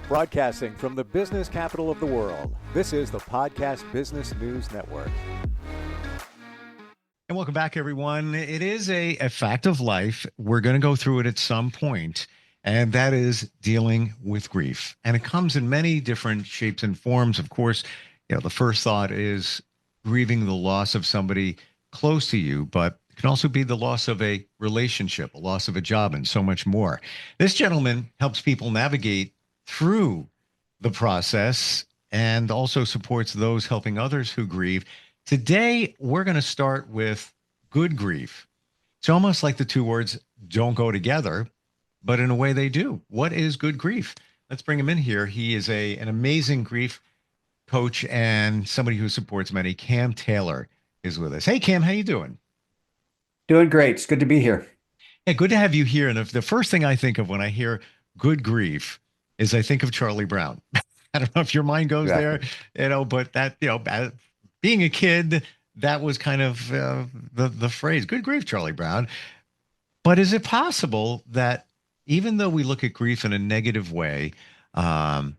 Broadcasting from the business capital of the world, this is the Podcast Business News Network. And welcome back, everyone. It is a fact of life. We're going to go through it at some point, and that is dealing with grief. And it comes in many different shapes and forms. Of course, the first thought is grieving the loss of somebody close to you, but it can also be the loss of a relationship, a loss of a job, and so much more. This gentleman helps people navigate through the process and also supports those helping others who grieve. Today, we're going to start with good grief. It's almost like the two words don't go together, but in a way they do. What is good grief? Let's bring him in here. He is an amazing grief coach and somebody who supports many. Cam Taylor is with us. Hey, Cam, how you doing? Doing great. It's good to be here. Yeah, good to have you here. And the first thing I think of when I hear good grief is I think of Charlie Brown. I don't know if your mind goes there, but that, being a kid, that was kind of the phrase, good grief, Charlie Brown. But is it possible that even though we look at grief in a negative way, or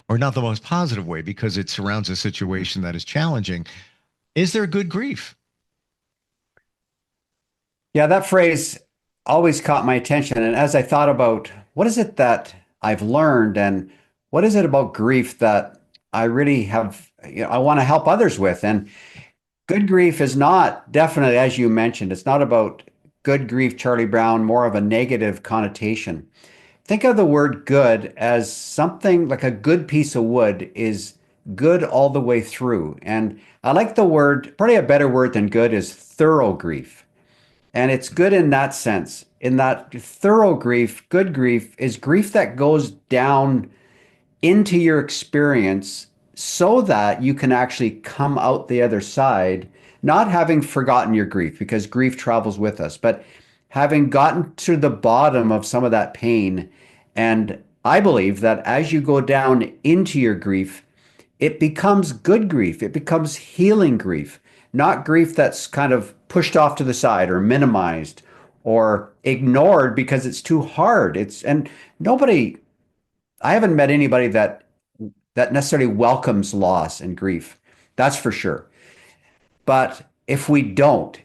not the most positive way, because it surrounds a situation that is challenging, is there good grief? Yeah, that phrase always caught my attention. And as I thought about what is it that I've learned and what is it about grief that I really have, I want to help others with. And good grief is not definitely, as you mentioned, it's not about good grief, Charlie Brown, more of a negative connotation. Think of the word good as something like a good piece of wood is good all the way through. And I like the word, probably a better word than good is thorough grief. And it's good in that sense, in that thorough grief, good grief is grief that goes down into your experience so that you can actually come out the other side, not having forgotten your grief, because grief travels with us, but having gotten to the bottom of some of that pain. And I believe that as you go down into your grief, it becomes good grief. It becomes healing grief, not grief that's kind of pushed off to the side or minimized or ignored because it's too hard. I haven't met anybody that necessarily welcomes loss and grief. That's for sure. But if we don't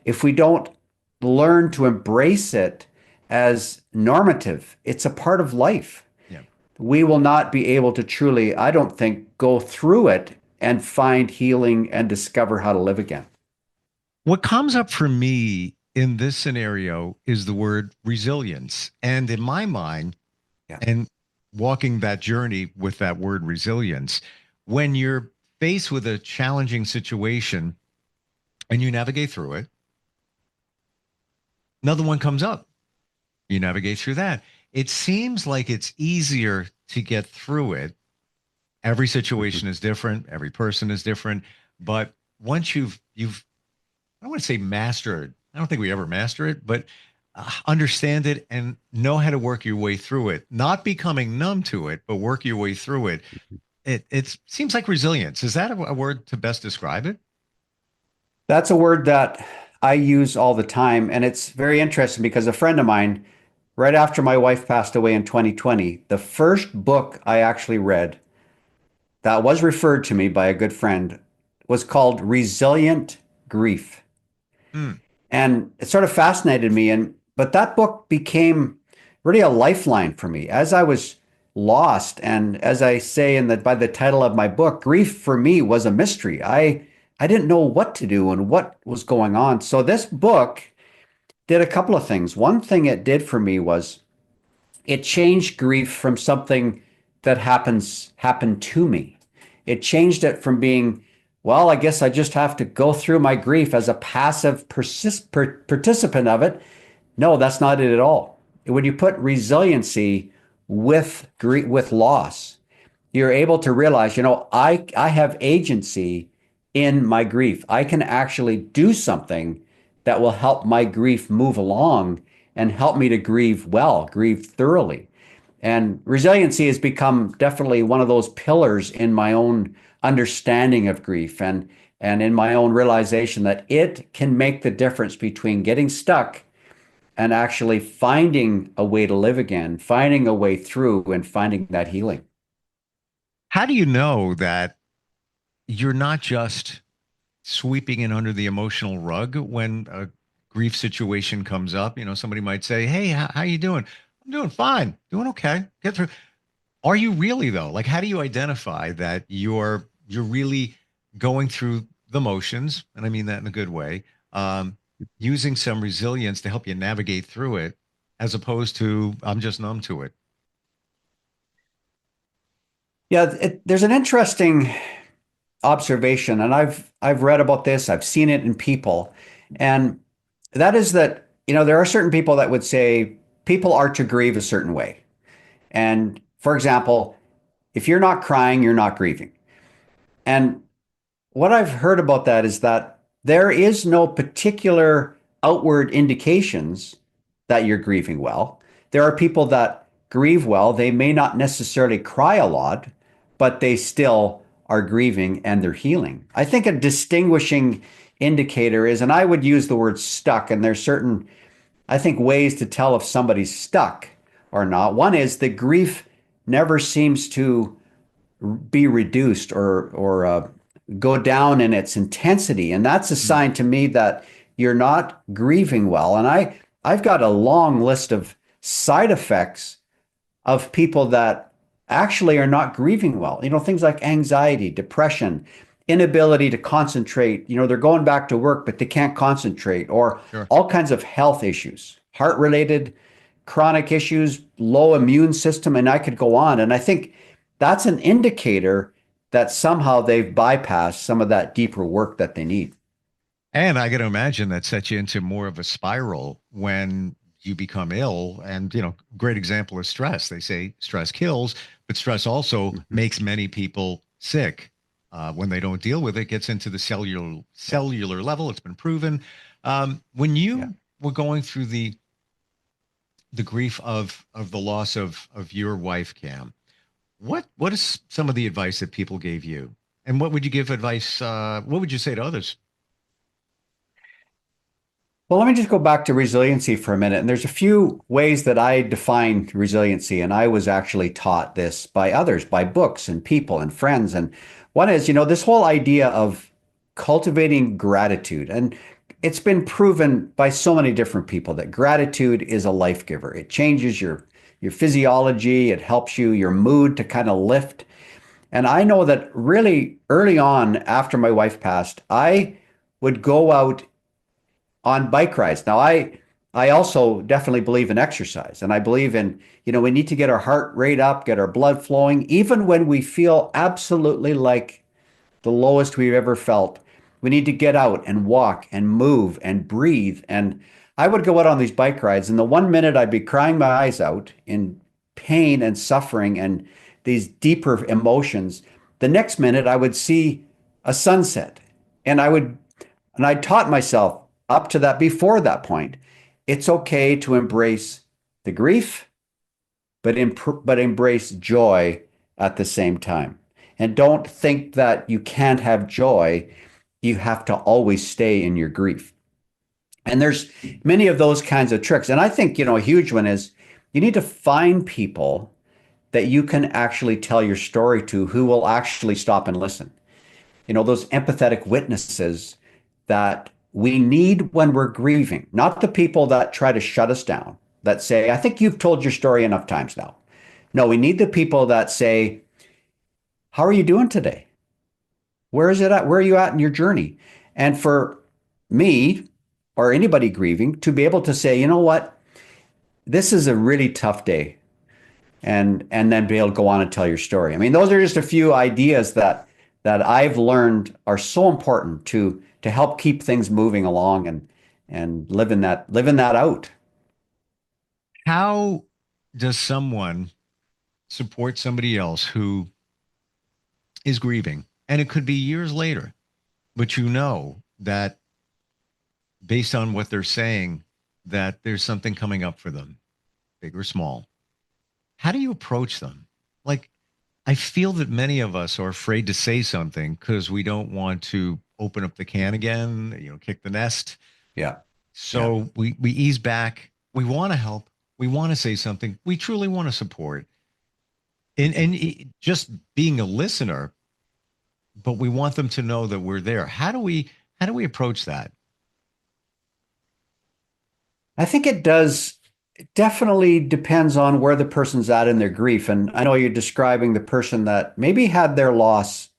learn to embrace it as normative, it's a part of life. Yeah. We will not be able to truly, I don't think, go through it and find healing and discover how to live again. What comes up for me in this scenario is the word resilience. And in my mind, and walking that journey with that word resilience, when you're faced with a challenging situation and you navigate through it, another one comes up. You navigate through that. It seems like it's easier to get through it. Every situation is different. Every person is different. But once you've I don't want to say master it. I don't think we ever master it, but understand it and know how to work your way through it. Not becoming numb to it, but work your way through it. It seems like resilience. Is that a word to best describe it? That's a word that I use all the time. And it's very interesting because a friend of mine, right after my wife passed away in 2020, the first book I actually read that was referred to me by a good friend was called Resilient Grief. And it sort of fascinated me. But that book became really a lifeline for me as I was lost. And as I say by the title of my book, grief for me was a mystery. I didn't know what to do and what was going on. So this book did a couple of things. One thing it did for me was it changed grief from something that happened to me. It changed it from being, well, I guess I just have to go through my grief as a passive participant of it. No, that's not it at all. When you put resiliency with loss, you're able to realize, I have agency in my grief. I can actually do something that will help my grief move along and help me to grieve well, grieve thoroughly. And resiliency has become definitely one of those pillars in my own understanding of grief and in my own realization that it can make the difference between getting stuck and actually finding a way to live again, finding a way through and finding that healing. How do you know that you're not just sweeping it under the emotional rug when a grief situation comes up? You know, somebody might say, "Hey, how you doing?" "I'm doing fine, doing okay, get through." Are you really though? Like, how do you identify that you're really going through the motions, and I mean that in a good way, using some resilience to help you navigate through it, as opposed to I'm just numb to it? Yeah, there's an interesting observation, and I've read about this, I've seen it in people, and that is that, there are certain people that would say people are to grieve a certain way. And for example, if you're not crying, you're not grieving. And what I've heard about that is that there is no particular outward indications that you're grieving well. There are people that grieve well. They may not necessarily cry a lot, but they still are grieving and they're healing. I think a distinguishing indicator is, and I would use the word stuck, and there's certain, I think, ways to tell if somebody's stuck or not. One is the grief never seems to be reduced or go down in its intensity, and that's a Mm. sign to me that you're not grieving well. And I've got a long list of side effects of people that actually are not grieving well. Things like anxiety, depression, inability to concentrate. They're going back to work, but they can't concentrate, or Sure. all kinds of health issues, heart related, chronic issues, low immune system, and I could go on. And I think that's an indicator that somehow they've bypassed some of that deeper work that they need. And I got to imagine that sets you into more of a spiral when you become ill. And, great example is stress. They say stress kills, but stress also Mhm. makes many people sick. When they don't deal with it, gets into the cellular level. It's been proven. When Yeah. you were going through the grief of the loss of your wife, Cam, what is some of the advice that people gave you? And what would you give advice? What would you say to others? Well, let me just go back to resiliency for a minute. And there's a few ways that I define resiliency. And I was actually taught this by others, by books and people and friends. And one is, this whole idea of cultivating gratitude. And it's been proven by so many different people that gratitude is a life giver. It changes your physiology, it helps your mood to kind of lift. And I know that really early on after my wife passed, I would go out on bike rides. Now, I also definitely believe in exercise, and I believe in, we need to get our heart rate up, get our blood flowing, even when we feel absolutely like the lowest we've ever felt. We need to get out and walk and move and breathe. And I would go out on these bike rides, and the 1 minute I'd be crying my eyes out in pain and suffering and these deeper emotions, the next minute I would see a sunset. And I taught myself up to that, before that point, it's okay to embrace the grief, but embrace joy at the same time. And don't think that you can't have joy. You have to always stay in your grief. And there's many of those kinds of tricks. And I think, a huge one is you need to find people that you can actually tell your story to who will actually stop and listen. Those empathetic witnesses that we need when we're grieving, not the people that try to shut us down, that say, I think you've told your story enough times now. No, we need the people that say, how are you doing today? Where is it at? Where are you at in your journey? And for me or anybody grieving to be able to say, you know what, this is a really tough day. And then be able to go on and tell your story. I mean, those are just a few ideas that I've learned are so important to help keep things moving along and living that out. How does someone support somebody else who is grieving? And it could be years later, but you know that based on what they're saying, that there's something coming up for them, big or small. How do you approach them? Like, I feel that many of us are afraid to say something because we don't want to open up the can again, kick the nest. Yeah. Yeah. So we ease back. We want to help. We want to say something. We truly want to support. just being a listener, but we want them to know that we're there. How do we approach that? I think it does. It definitely depends on where the person's at in their grief. And I know you're describing the person that maybe had their loss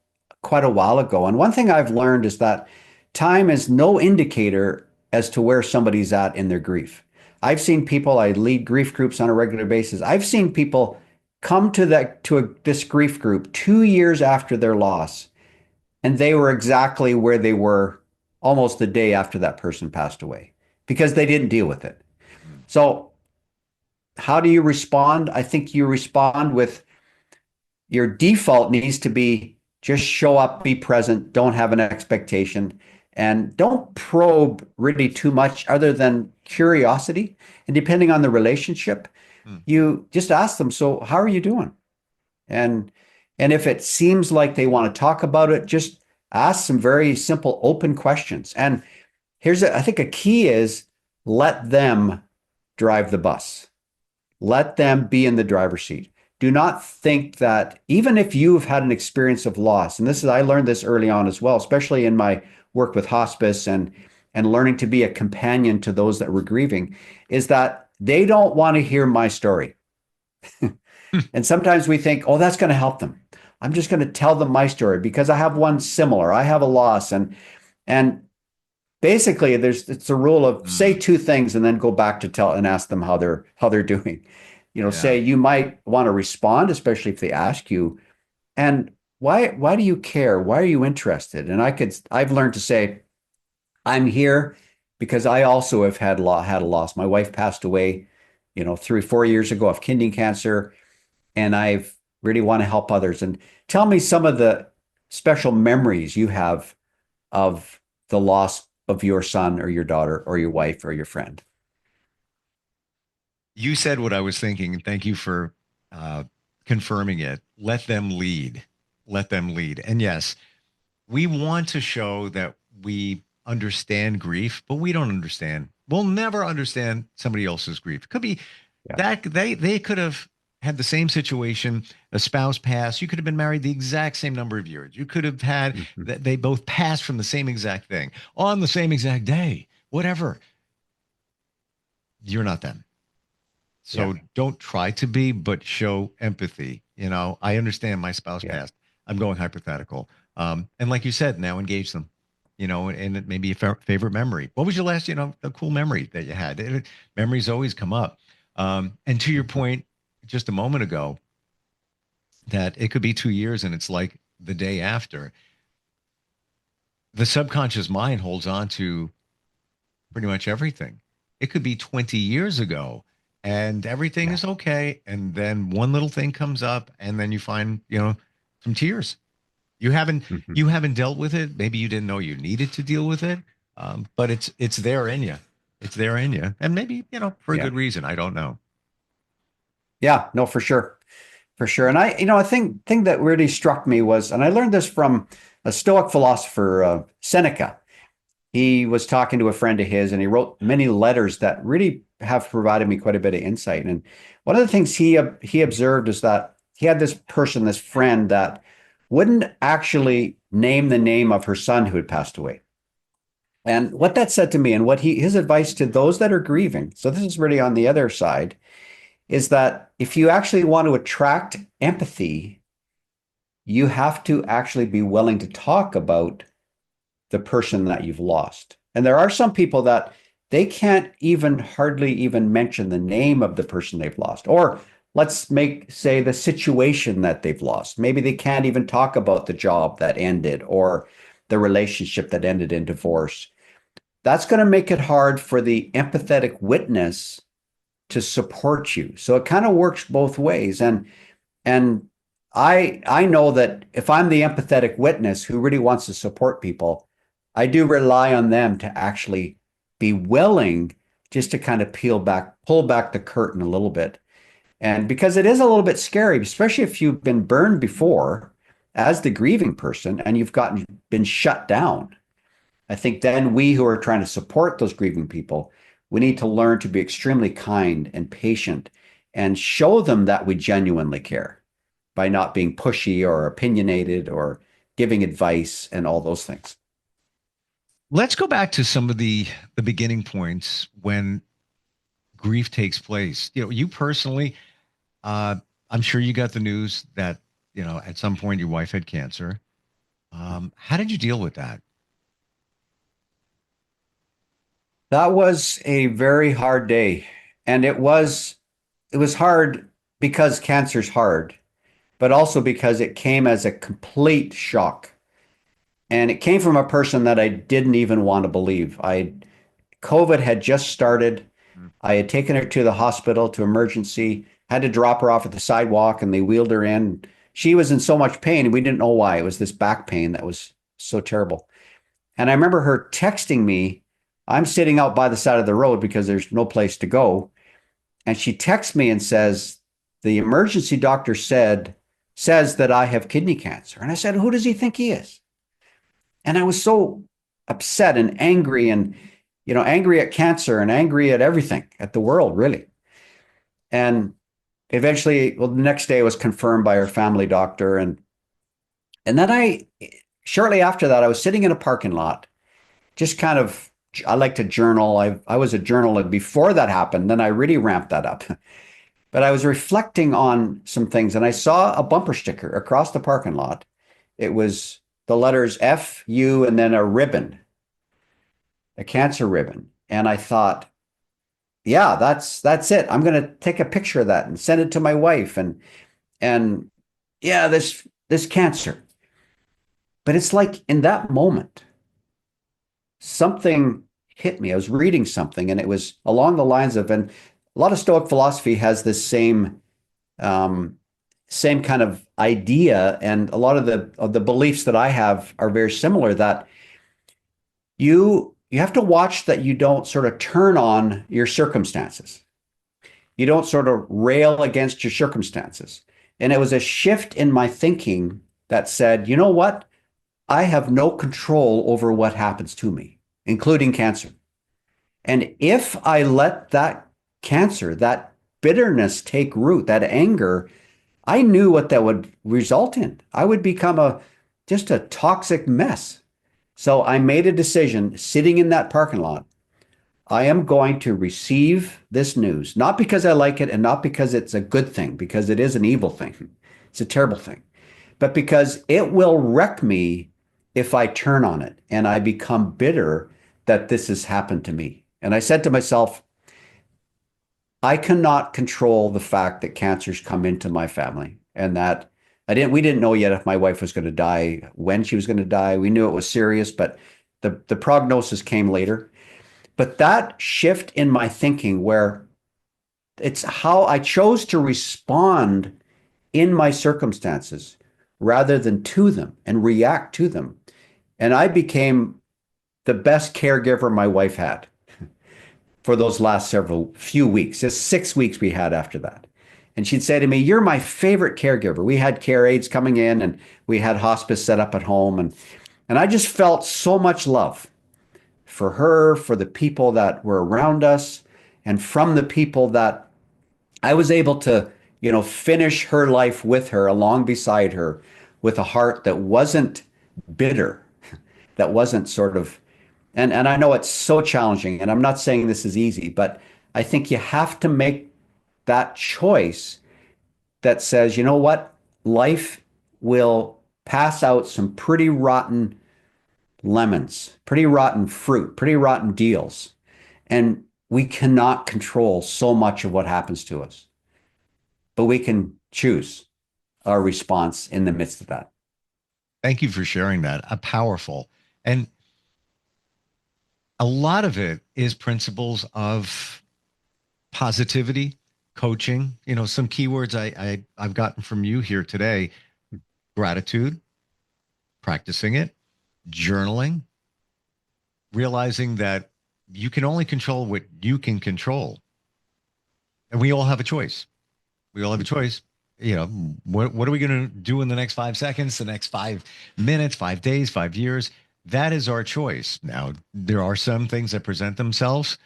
quite a while ago. And one thing I've learned is that time is no indicator as to where somebody's at in their grief. I've seen people, I lead grief groups on a regular basis. I've seen people come to this grief group 2 years after their loss, and they were exactly where they were almost the day after that person passed away because they didn't deal with it. So how do you respond? I think you respond with your default needs to be just show up, be present, don't have an expectation, and don't probe really too much other than curiosity. And depending on the relationship, you just ask them, so how are you doing? And if it seems like they want to talk about it, just ask some very simple, open questions. And I think a key is let them drive the bus. Let them be in the driver's seat. Do not think that even if you've had an experience of loss, and I learned this early on as well, especially in my work with hospice and learning to be a companion to those that were grieving, is that they don't want to hear my story. And sometimes we think, oh, that's going to help them. I'm just going to tell them my story because I have one similar. I have a loss. And basically it's a rule of say two things and then go back to tell and ask them how they're doing. Say you might want to respond, especially if they ask you, and why do you care? Why are you interested? And I've learned to say, I'm here because I also have had a loss. My wife passed away, 3-4 years ago of kidney cancer, and I've really want to help others. And tell me some of the special memories you have of the loss of your son or your daughter or your wife or your friend. You said what I was thinking, and thank you for confirming it. Let them lead. Let them lead. And yes, we want to show that we understand grief, but we don't understand. We'll never understand somebody else's grief. It could be that they could have had the same situation, a spouse passed. You could have been married the exact same number of years. You could have had that they both passed from the same exact thing on the same exact day, whatever. You're not them. So don't try to be, but show empathy. I understand my spouse passed. I'm going hypothetical. And like you said, now engage them, and it may be a favorite memory. What was your last, a cool memory that you had? Memories always come up. And to your point just a moment ago, that it could be 2 years and it's like the day after. The subconscious mind holds on to pretty much everything. It could be 20 years ago and everything is okay. And then one little thing comes up and then you find, some tears. You haven't dealt with it. Maybe you didn't know you needed to deal with it. But it's there in you. It's there in you. And maybe, for a good reason. I don't know. Yeah, no, for sure. For sure. And I thing that really struck me was, and I learned this from a Stoic philosopher, Seneca. He was talking to a friend of his and he wrote many letters that really have provided me quite a bit of insight. And one of the things he observed is that he had this friend that wouldn't actually name the name of her son who had passed away. And what that said to me and what his advice to those that are grieving, so this is really on the other side, is that if you actually want to attract empathy, you have to actually be willing to talk about the person that you've lost. And there are some people that they can't hardly even mention the name of the person they've lost. Or let's say the situation that they've lost. Maybe they can't even talk about the job that ended or the relationship that ended in divorce. That's going to make it hard for the empathetic witness to support you. So it kind of works both ways. And I know that if I'm the empathetic witness who really wants to support people, I do rely on them to actually be willing just to kind of pull back the curtain a little bit. And because it is a little bit scary, especially if you've been burned before as the grieving person and you've been shut down. I think then we who are trying to support those grieving people, we need to learn to be extremely kind and patient and show them that we genuinely care. by not being pushy or opinionated or giving advice and all those things. Let's go back to some of the beginning points when grief takes place. You personally, I'm sure you got the news that, at some point your wife had cancer. How did you deal with that? That was a very hard day. And it was hard because cancer's hard, but also because it came as a complete shock. And it came from a person that I didn't even want to believe. COVID had just started. I had taken her to the hospital to emergency, had to drop her off at the sidewalk, and they wheeled her in. She was in so much pain, and we didn't know why. It was this back pain that was so terrible. And I remember her texting me. I'm sitting out by the side of the road because there's no place to go. And she texts me and says, the emergency doctor says that I have kidney cancer. And I said, who does he think he is? And I was so upset and angry and, angry at cancer and angry at everything, at the world, really. And eventually, well, the next day it was confirmed by her family doctor. And then shortly after that, I was sitting in a parking lot, just kind of, I like to journal. I was a journaler before that happened. Then I really ramped that up. But I was reflecting on some things and I saw a bumper sticker across the parking lot. It was the letters FU and then a ribbon, a cancer ribbon. And I thought, yeah, that's it. I'm going to take a picture of that and send it to my wife. And yeah, this cancer. But it's like in that moment, something hit me. I was reading something and it was along the lines of, and a lot of Stoic philosophy has this same kind of idea, and a lot of the beliefs that I have are very similar, that you have to watch that you don't sort of turn on your circumstances. You don't sort of rail against your circumstances. And it was a shift in my thinking that said, you know what? I have no control over what happens to me, including cancer. And if I let that cancer, that bitterness take root, that anger, I knew what that would result in. I would become just a toxic mess. So I made a decision sitting in that parking lot. I am going to receive this news, not because I like it and not because it's a good thing, because it is an evil thing. It's a terrible thing, but because it will wreck me if I turn on it and I become bitter that this has happened to me. And I said to myself, I cannot control the fact that cancers come into my family, and that we didn't know yet if my wife was going to die, when she was going to die. We knew it was serious, but the prognosis came later. But that shift in my thinking, where it's how I chose to respond in my circumstances rather than to them and react to them. And I became the best caregiver my wife had for those last few weeks, just 6 weeks we had after that. And she'd say to me, you're my favorite caregiver. We had care aides coming in and we had hospice set up at home. And I just felt so much love for her, for the people that were around us, and from the people that I was able to, finish her life with her, along beside her, with a heart that wasn't bitter, that wasn't sort of, and I know it's so challenging, and I'm not saying this is easy, but I think you have to make that choice that says, you know what, life will pass out some pretty rotten lemons, pretty rotten fruit, pretty rotten deals. And we cannot control so much of what happens to us, but we can choose our response in the midst of that. Thank you for sharing that. Powerful. And a lot of it is principles of positivity, coaching, some keywords I've gotten from you here today: gratitude, practicing it, journaling, realizing that you can only control what you can control. And we all have a choice. We all have a choice. What are we going to do in the next 5 seconds, the next 5 minutes, 5 days, 5 years? That is our choice. Now, there are some things that present themselves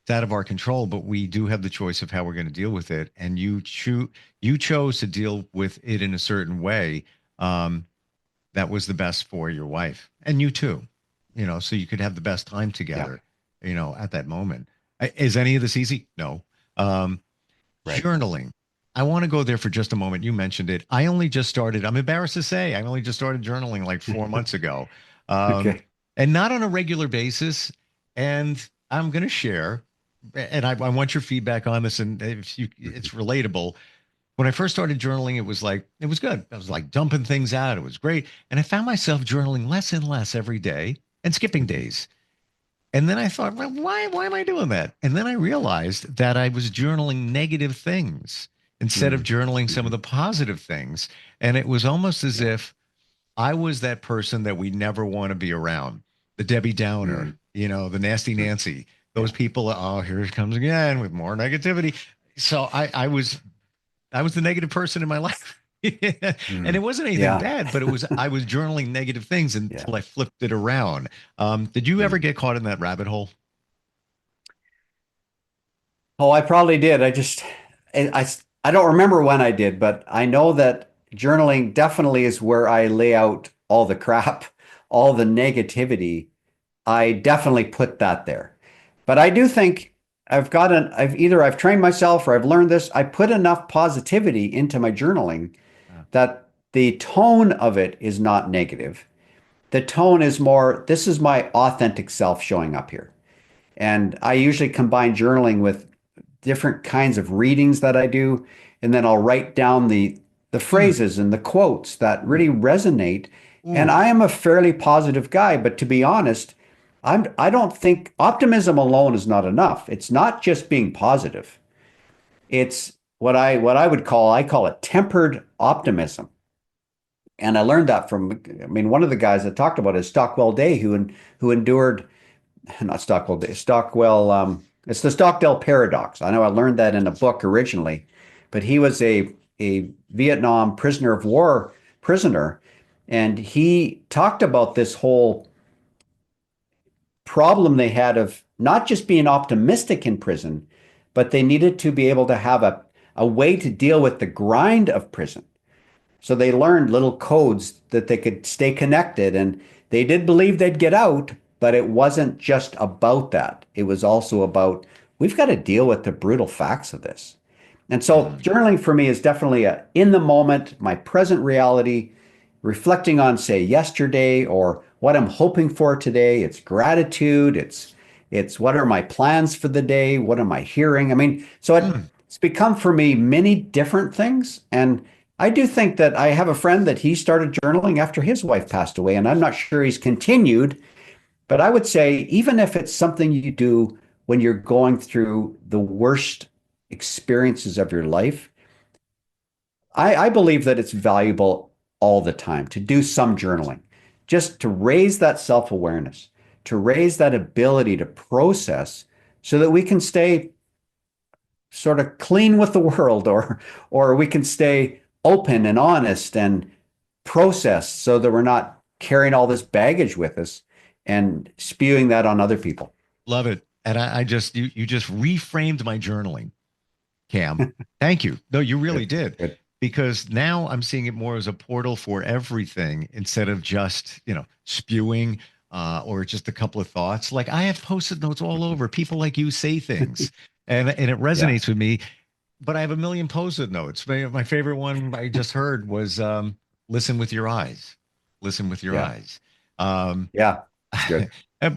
it's out of our control, but we do have the choice of how we're going to deal with it. And you chose to deal with it in a certain way. Um, that was the best for your wife and you too, so you could have the best time Yeah. together, at that moment. Is any of this easy? No. Um, Right. Journaling. I want to go there for just a moment. You mentioned it. I only just started, I'm embarrassed to say, I only just started journaling like 4 months ago. Um, Okay. and not on a regular basis. And I'm going to share, and I want your feedback on this. And if it's relatable. When I first started journaling, it was good. I was like dumping things out. It was great. And I found myself journaling less and less every day and skipping days. And then I thought, well, why am I doing that? And then I realized that I was journaling negative things instead of Mm. journaling some of Mhm. the positive things. And it was almost as Yeah. if I was that person that we never want to be around, the Debbie Downer, Mm. the nasty Mm. Nancy, those Yeah. people. Oh, here it comes again with more negativity. So I was the negative person in my life. And it Mm. wasn't anything Yeah. bad, but I was journaling negative things Yeah. until I flipped it around. Did you ever Mm. get caught in that rabbit hole? Oh, I probably did. I don't remember when I did, but I know that journaling definitely is where I lay out all the crap, all the negativity. I definitely put that there. But I do think I've trained myself or I've learned this. I put enough positivity into my journaling Uh, that the tone of it is not negative. The tone is more, this is my authentic self showing up here. And I usually combine journaling with different kinds of readings that I do, and then I'll write down the mm, phrases and the quotes that really resonate. And ooh, I am a fairly positive guy, but to be honest, I don't think optimism alone is not enough. It's not just being positive. It's what I would call I call it tempered optimism. And I learned that from I mean one of the guys that talked about it is Stockwell Day who endured not Stockwell Day, Stockwell, it's the Stockdale paradox. I know I learned that in a book originally, but he was a Vietnam prisoner of war prisoner, and he talked about this whole problem they had of not just being optimistic in prison, but they needed to be able to have a way to deal with the grind of prison. So they learned little codes that they could stay connected. And they did believe they'd get out, but it wasn't just about that. It was also about we've got to deal with the brutal facts of this. And so mm, journaling for me is definitely a in the moment, my present reality, reflecting on, say, yesterday or what I'm hoping for today. It's gratitude. It's what are my plans for the day? What am I hearing? I mean, so mm. it's become for me many different things. And I do think that I have a friend that he started journaling after his wife passed away, and I'm not sure he's continued, but I would say even if it's something you do when you're going through the worst experiences of your life, I believe that it's valuable all the time to do some journaling, just to raise that self-awareness, to raise that ability to process so that we can stay sort of clean with the world or we can stay open and honest and process so that we're not carrying all this baggage with us and spewing that on other people. Love it. And I just, you just reframed my journaling, Cam. Thank you. No, you really Good, did. good. Because now I'm seeing it more as a portal for everything instead of just, spewing or just a couple of thoughts. Like I have post-it notes all over. People like you say things and it Yeah, resonates with me. But I have a million post-it notes. My favorite one I just heard was listen with your eyes. Listen with your yeah, eyes. Um, yeah. It's good.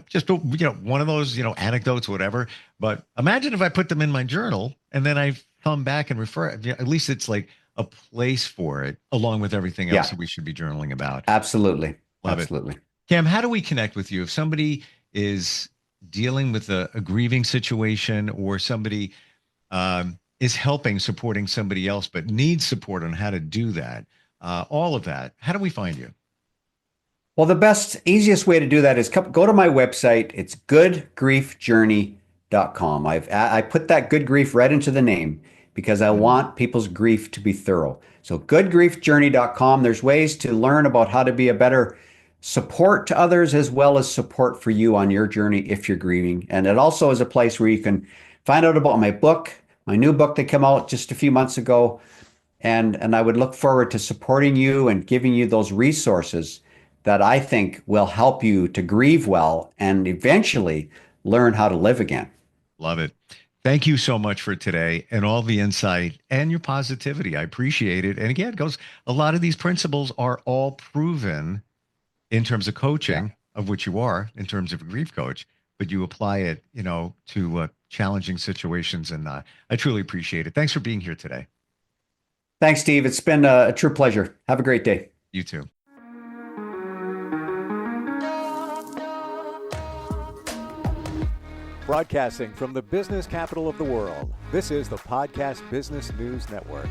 just one of those anecdotes, whatever. But imagine if I put them in my journal and then I come back and refer. At least it's like a place for it, along with everything else Yeah, that we should be journaling about. absolutely. Love it, Absolutely. Cam. How do we connect with you if somebody is dealing with a grieving situation or somebody is helping supporting somebody else but needs support on how to do that? All of that. How do we find you? Well, the best, easiest way to do that is go to my website. It's goodgriefjourney.com. I put that good grief right into the name because I Mm, want people's grief to be thorough. So goodgriefjourney.com. There's ways to learn about how to be a better support to others as well as support for you on your journey if you're grieving. And it also is a place where you can find out about my book, my new book that came out just a few months ago. And I would look forward to supporting you and giving you those resources that I think will help you to grieve well and eventually learn how to live again. Love it. Thank you so much for today and all the insight and your positivity. I appreciate it. And again, it goes, a lot of these principles are all proven in terms of coaching, of which you are in terms of a grief coach, but you apply it, to challenging situations. And I truly appreciate it. Thanks for being here today. Thanks, Steve. It's been a true pleasure. Have a great day. You too. Broadcasting from the business capital of the world, this is the Podcast Business News Network.